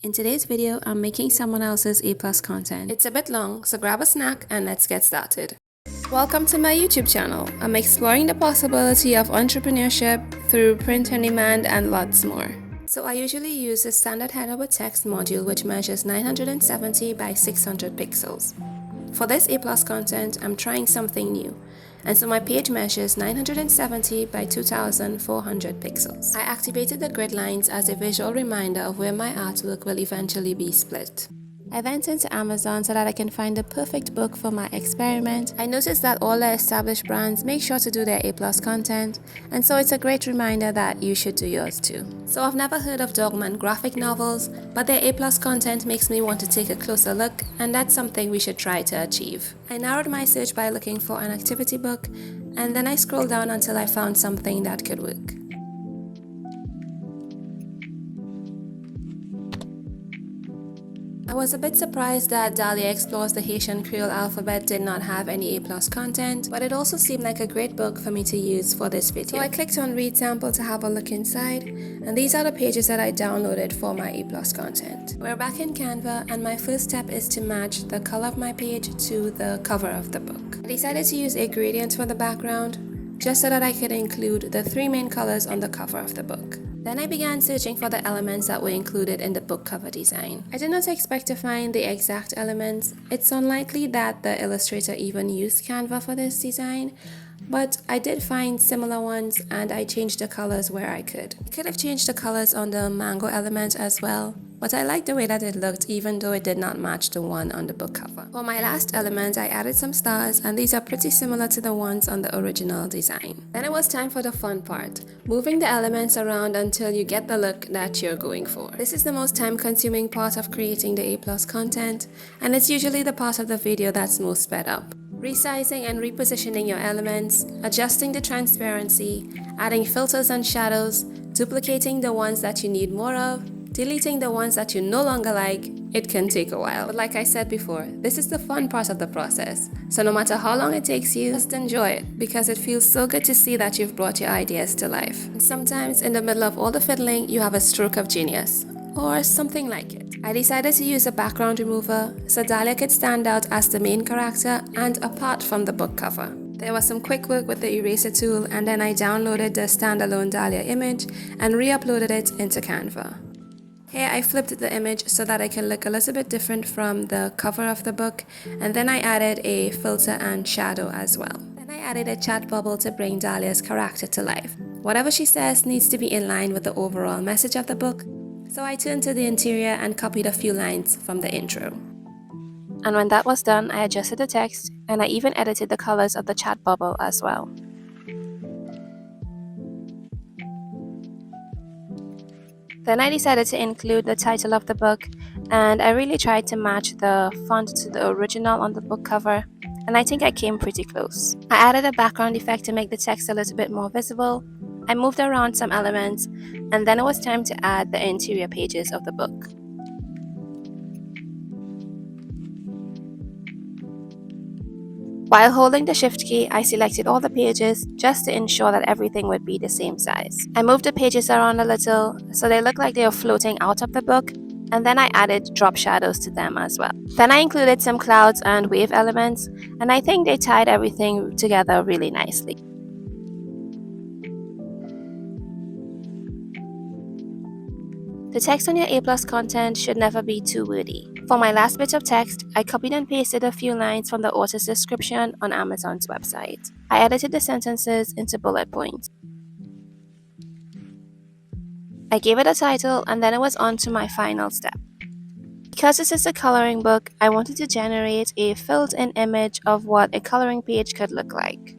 In today's video, I'm making someone else's A+ content. It's a bit long, so grab a snack and let's get started. Welcome to my YouTube channel. I'm exploring the possibility of entrepreneurship through print on demand and lots more. So I usually use a standard header with text module which measures 970 by 600 pixels. For this A+ content, I'm trying something new. And so my page measures 970 by 2400 pixels. I activated the grid lines as a visual reminder of where my artwork will eventually be split. I went into Amazon so that I can find the perfect book for my experiment. I noticed that all the established brands make sure to do their A+ content, and so it's a great reminder that you should do yours too. So I've never heard of Dogman graphic novels, but their A+ content makes me want to take a closer look, and that's something we should try to achieve. I narrowed my search by looking for an activity book, and then I scrolled down until I found something that could work. I was a bit surprised that Dahlia Explores the Haitian Creole Alphabet did not have any A+ content, but it also seemed like a great book for me to use for this video. So I clicked on Read Sample to have a look inside, and these are the pages that I downloaded for my A+ content. We're back in Canva, and my first step is to match the color of my page to the cover of the book. I decided to use a gradient for the background, just so that I could include the three main colors on the cover of the book. Then I began searching for the elements that were included in the book cover design. I did not expect to find the exact elements. It's unlikely that the illustrator even used Canva for this design, but I did find similar ones and I changed the colors where I could. I could have changed the colors on the mango element as well, but I liked the way that it looked even though it did not match the one on the book cover. For my last element, I added some stars, and these are pretty similar to the ones on the original design. Then it was time for the fun part, moving the elements around until you get the look that you're going for. This is the most time-consuming part of creating the A+ content, and it's usually the part of the video that's most sped up. Resizing and repositioning your elements, adjusting the transparency, adding filters and shadows, duplicating the ones that you need more of, deleting the ones that you no longer like. It can take a while. But like I said before, this is the fun part of the process. So no matter how long it takes you, just enjoy it, because it feels so good to see that you've brought your ideas to life. And sometimes in the middle of all the fiddling, you have a stroke of genius, or something like it. I decided to use a background remover so Dahlia could stand out as the main character and apart from the book cover. There was some quick work with the eraser tool, and then I downloaded the standalone Dahlia image and re-uploaded it into Canva. Here I flipped the image so that I can look a little bit different from the cover of the book, and then I added a filter and shadow as well. Then I added a chat bubble to bring Dahlia's character to life. Whatever she says needs to be in line with the overall message of the book, so I turned to the interior and copied a few lines from the intro. And when that was done, I adjusted the text, and I even edited the colors of the chat bubble as well. Then I decided to include the title of the book, and I really tried to match the font to the original on the book cover, and I think I came pretty close. I added a background effect to make the text a little bit more visible. I moved around some elements, and then it was time to add the interior pages of the book. While holding the Shift key, I selected all the pages just to ensure that everything would be the same size. I moved the pages around a little so they look like they are floating out of the book, and then I added drop shadows to them as well. Then I included some clouds and wave elements, and I think they tied everything together really nicely. The text on your A+ content should never be too wordy. For my last bit of text, I copied and pasted a few lines from the author's description on Amazon's website. I edited the sentences into bullet points. I gave it a title, and then it was on to my final step. Because this is a coloring book, I wanted to generate a filled-in image of what a coloring page could look like.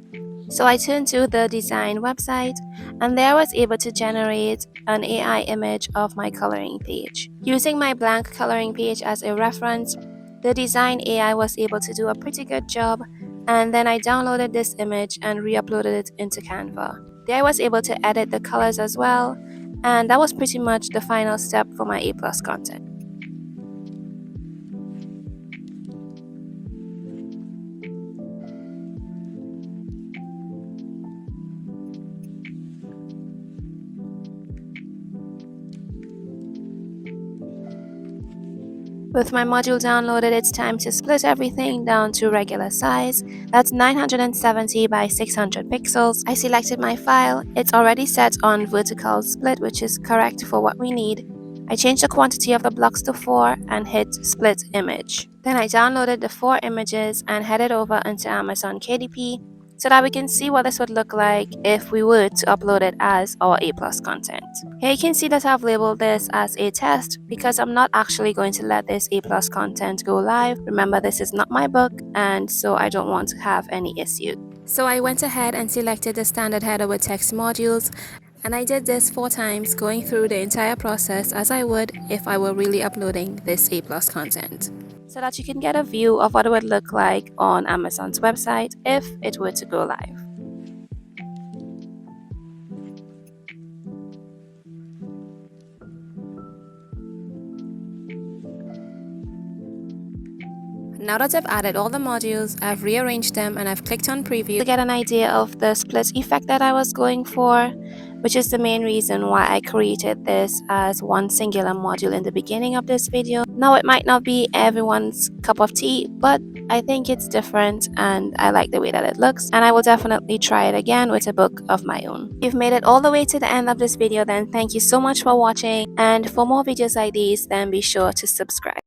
So I turned to the design website, and there I was able to generate an AI image of my coloring page. Using my blank coloring page as a reference, the design AI was able to do a pretty good job, and then I downloaded this image and re-uploaded it into Canva. There I was able to edit the colors as well, and that was pretty much the final step for my A+ content. With my module downloaded, it's time to split everything down to regular size. That's 970 by 600 pixels. I selected my file. It's already set on vertical split, which is correct for what we need. I changed the quantity of the blocks to 4 and hit split image. Then I downloaded the 4 images and headed over into Amazon KDP so that we can see what this would look like if we were to upload it as our A+ content. Here you can see that I've labeled this as a test because I'm not actually going to let this A+ content go live. Remember, this is not my book, and so I don't want to have any issues. So I went ahead and selected the standard header with text modules, and I did this 4 times, going through the entire process as I would if I were really uploading this A+ content, so that you can get a view of what it would look like on Amazon's website if it were to go live. Now that I've added all the modules, I've rearranged them and I've clicked on preview to get an idea of the split effect that I was going for, which is the main reason why I created this as one singular module in the beginning of this video. Now, it might not be everyone's cup of tea, but I think it's different and I like the way that it looks, and I will definitely try it again with a book of my own. If you've made it all the way to the end of this video, then thank you so much for watching, and for more videos like these, then be sure to subscribe.